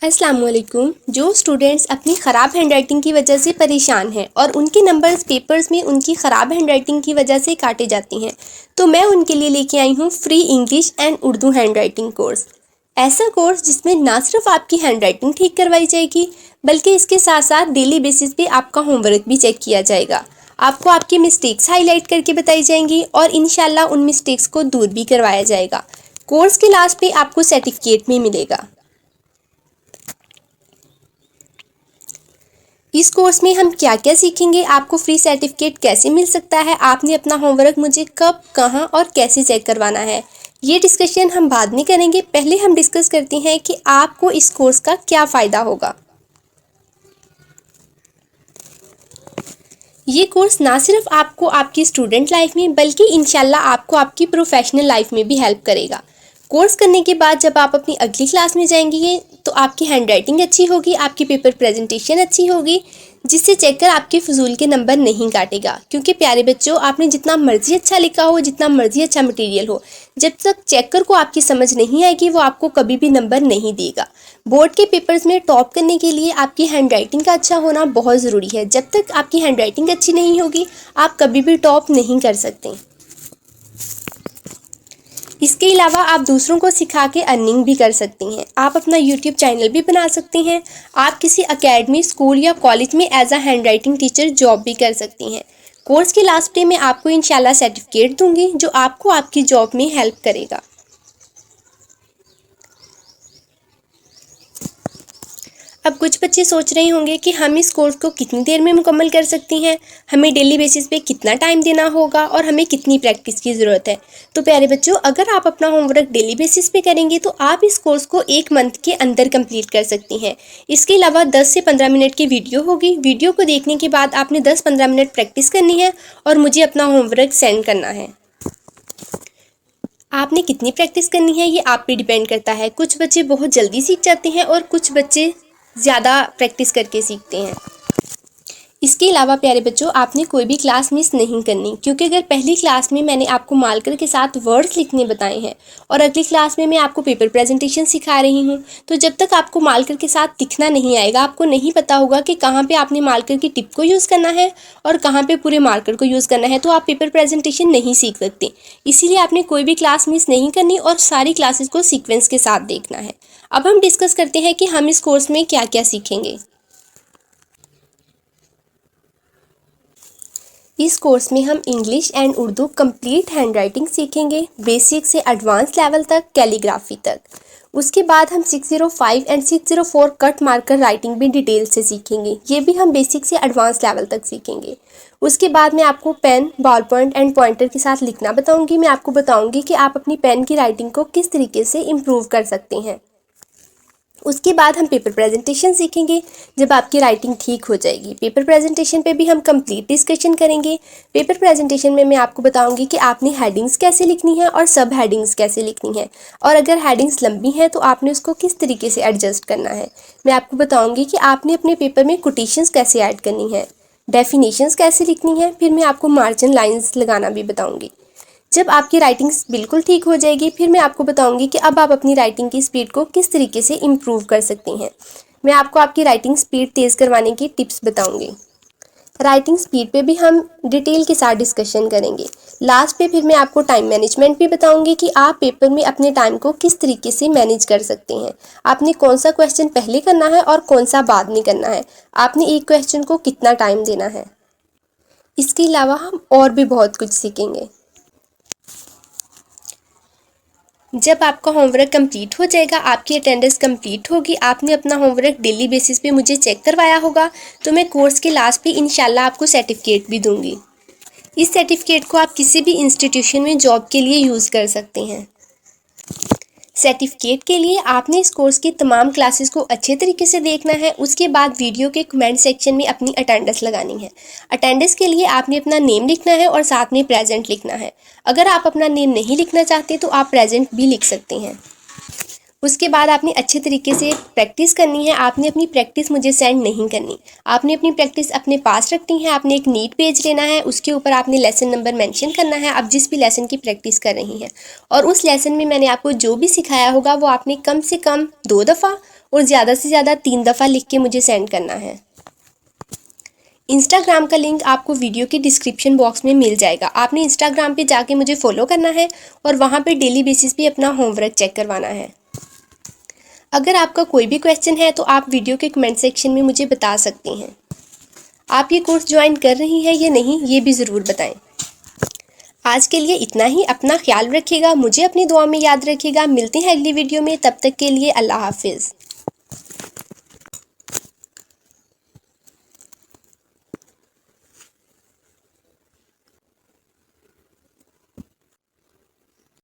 अस्सलामुअलैकुम। जो स्टूडेंट्स अपनी ख़राब हैंडराइटिंग की वजह से परेशान हैं और उनके नंबर्स पेपर्स में उनकी ख़राब हैंडराइटिंग की वजह से काटे जाती हैं, तो मैं उनके लिए लेके आई हूँ free English and Urdu handwriting course. ऐसा कोर्स जिसमें ना सिर्फ आपकी हैंडराइटिंग ठीक करवाई जाएगी, बल्कि इसके साथ साथ डेली बेसिस पे आपका होमवर्क भी चेक किया जाएगा। आपको आपकी मिस्टेक्स हाईलाइट करके बताई जाएंगी और इंशाल्लाह उन मिस्टेक्स को दूर भी करवाया जाएगा। कोर्स के लास्ट पे आपको सर्टिफिकेट भी मिलेगा। इस कोर्स में हम क्या क्या सीखेंगे, आपको फ्री सर्टिफिकेट कैसे मिल सकता है, आपने अपना होमवर्क मुझे कब, कहां और कैसे चेक करवाना है, ये डिस्कशन हम बाद में करेंगे। पहले हम डिस्कस करते हैं कि आपको इस कोर्स का क्या फ़ायदा होगा। ये कोर्स ना सिर्फ आपको आपकी स्टूडेंट लाइफ में, बल्कि इंशाल्लाह आपको आपकी प्रोफेशनल लाइफ में भी हेल्प करेगा। कोर्स करने के बाद जब आप अपनी अगली क्लास में जाएंगे तो आपकी हैंडराइटिंग अच्छी होगी, आपकी पेपर प्रेजेंटेशन अच्छी होगी, जिससे चेकर आपके फजूल के नंबर नहीं काटेगा। क्योंकि प्यारे बच्चों, आपने जितना मर्जी अच्छा लिखा हो, जितना मर्जी अच्छा मटेरियल हो, जब तक चेकर को आपकी समझ नहीं आएगी वो आपको कभी भी नंबर नहीं देगा। बोर्ड के पेपर्स में टॉप करने के लिए आपकी हैंडराइटिंग का अच्छा होना बहुत ज़रूरी है। जब तक आपकी हैंडराइटिंग अच्छी नहीं होगी, आप कभी भी टॉप नहीं कर सकते। इसके अलावा आप दूसरों को सिखा के अर्निंग भी कर सकती हैं। आप अपना यूट्यूब चैनल भी बना सकती हैं। आप किसी एकेडमी, स्कूल या कॉलेज में as a handwriting teacher job भी कर सकती हैं। कोर्स के लास्ट डे में आपको इंशाल्लाह सर्टिफिकेट दूंगी जो आपको आपकी जॉब में हेल्प करेगा। अब कुछ बच्चे सोच रहे होंगे कि हम इस कोर्स को कितनी देर में मुकम्मल कर सकती हैं, हमें डेली बेसिस पे कितना टाइम देना होगा और हमें कितनी प्रैक्टिस की ज़रूरत है। तो प्यारे बच्चों, अगर आप अपना होमवर्क डेली बेसिस पे करेंगे तो आप इस कोर्स को 1 मंथ के अंदर कंप्लीट कर सकती हैं। इसके अलावा 10 से 15 मिनट की वीडियो होगी। वीडियो को देखने के बाद आपने 10-15 मिनट प्रैक्टिस करनी है और मुझे अपना होमवर्क सेंड करना है। आपने कितनी प्रैक्टिस करनी है ये आप पे डिपेंड करता है। कुछ बच्चे बहुत जल्दी सीख जाते हैं और कुछ बच्चे ज़्यादा प्रैक्टिस करके सीखते हैं। इसके अलावा प्यारे बच्चों, आपने कोई भी क्लास मिस नहीं करनी, क्योंकि अगर पहली क्लास में मैंने आपको मार्कर के साथ वर्ड्स लिखने बताए हैं और अगली क्लास में मैं आपको पेपर प्रेजेंटेशन सिखा रही हूँ, तो जब तक आपको मार्कर के साथ लिखना नहीं आएगा, आपको नहीं पता होगा कि कहाँ पे आपने मार्कर की टिप को यूज़ करना है और कहाँ पे पूरे मार्कर को यूज़ करना है, तो आप पेपर प्रेजेंटेशन नहीं सीख सकते। इसीलिए आपने कोई भी क्लास मिस नहीं करनी और सारी क्लासेस को सीक्वेंस के साथ देखना है। अब हम डिस्कस करते हैं कि हम इस कोर्स में क्या क्या सीखेंगे। इस कोर्स में हम English and Urdu complete handwriting सीखेंगे, बेसिक से एडवांस लेवल तक, कैलीग्राफी तक। उसके बाद हम 605 एंड 604 कट मार्कर राइटिंग भी डिटेल से सीखेंगे। ये भी हम बेसिक से एडवांस लेवल तक सीखेंगे। उसके बाद मैं आपको pen, ball point and pointer के साथ लिखना बताऊंगी। मैं आपको बताऊंगी कि आप अपनी पेन की राइटिंग को किस तरीके से इम्प्रूव कर सकते हैं। उसके बाद हम पेपर प्रेजेंटेशन सीखेंगे जब आपकी राइटिंग ठीक हो जाएगी। पेपर प्रेजेंटेशन पे भी हम कंप्लीट डिस्कशन करेंगे। पेपर प्रेजेंटेशन में मैं आपको बताऊंगी कि आपने हेडिंग्स कैसे लिखनी है और सब हेडिंग्स कैसे लिखनी है, और अगर हेडिंग्स लंबी हैं तो आपने उसको किस तरीके से एडजस्ट करना है। मैं आपको बताऊँगी कि आपने अपने पेपर में कोटेशंस कैसे ऐड करनी है, डेफिनेशंस कैसे लिखनी है, फिर मैं आपको मार्जिन लाइन्स लगाना भी बताऊँगी। जब आपकी राइटिंग बिल्कुल ठीक हो जाएगी, फिर मैं आपको बताऊंगी कि अब आप अपनी राइटिंग की स्पीड को किस तरीके से इम्प्रूव कर सकती हैं। मैं आपको आपकी राइटिंग स्पीड तेज़ करवाने की टिप्स बताऊंगी। राइटिंग स्पीड पे भी हम डिटेल के साथ डिस्कशन करेंगे। लास्ट पे फिर मैं आपको टाइम मैनेजमेंट भी बताऊंगी कि आप पेपर में अपने टाइम को किस तरीके से मैनेज कर सकते हैं। आपने कौन सा क्वेश्चन पहले करना है और कौन सा बाद में करना है, आपने एक क्वेश्चन को कितना टाइम देना है। इसके अलावा हम और भी बहुत कुछ सीखेंगे। जब आपका होमवर्क कंप्लीट हो जाएगा, आपकी अटेंडेंस कंप्लीट होगी, आपने अपना होमवर्क डेली बेसिस पे मुझे चेक करवाया होगा, तो मैं कोर्स के लास्ट पे इंशाल्लाह आपको सर्टिफिकेट भी दूंगी। इस सर्टिफिकेट को आप किसी भी इंस्टीट्यूशन में जॉब के लिए यूज़ कर सकते हैं। सर्टिफिकेट के लिए आपने इस कोर्स की तमाम क्लासेस को अच्छे तरीके से देखना है। उसके बाद वीडियो के कमेंट सेक्शन में अपनी अटेंडेंस लगानी है। अटेंडेंस के लिए आपने अपना नेम लिखना है और साथ में प्रेजेंट लिखना है। अगर आप अपना नेम नहीं लिखना चाहते तो आप प्रेजेंट भी लिख सकते हैं। उसके बाद आपने अच्छे तरीके से प्रैक्टिस करनी है। आपने अपनी प्रैक्टिस मुझे सेंड नहीं करनी, आपने अपनी प्रैक्टिस अपने पास रखनी है। आपने एक नीट पेज लेना है, उसके ऊपर आपने लेसन नंबर मेंशन करना है, आप जिस भी लेसन की प्रैक्टिस कर रही हैं। और उस लेसन में मैंने आपको जो भी सिखाया होगा वो आपने कम से कम 2 दफ़ा और ज़्यादा से ज़्यादा 3 दफ़ा लिख के मुझे सेंड करना है। इंस्टाग्राम का लिंक आपको वीडियो के डिस्क्रिप्शन बॉक्स में मिल जाएगा। आपने इंस्टाग्राम पे जाके मुझे फॉलो करना है और वहाँ पे डेली बेसिस पे अपना होमवर्क चेक करवाना है। अगर आपका कोई भी क्वेश्चन है तो आप वीडियो के कमेंट सेक्शन में मुझे बता सकती हैं। आप ये कोर्स ज्वाइन कर रही हैं या नहीं, ये भी ज़रूर बताएं। आज के लिए इतना ही। अपना ख्याल रखिएगा, मुझे अपनी दुआ में याद रखिएगा। मिलते हैं अगली वीडियो में, तब तक के लिए अल्लाह हाफिज़।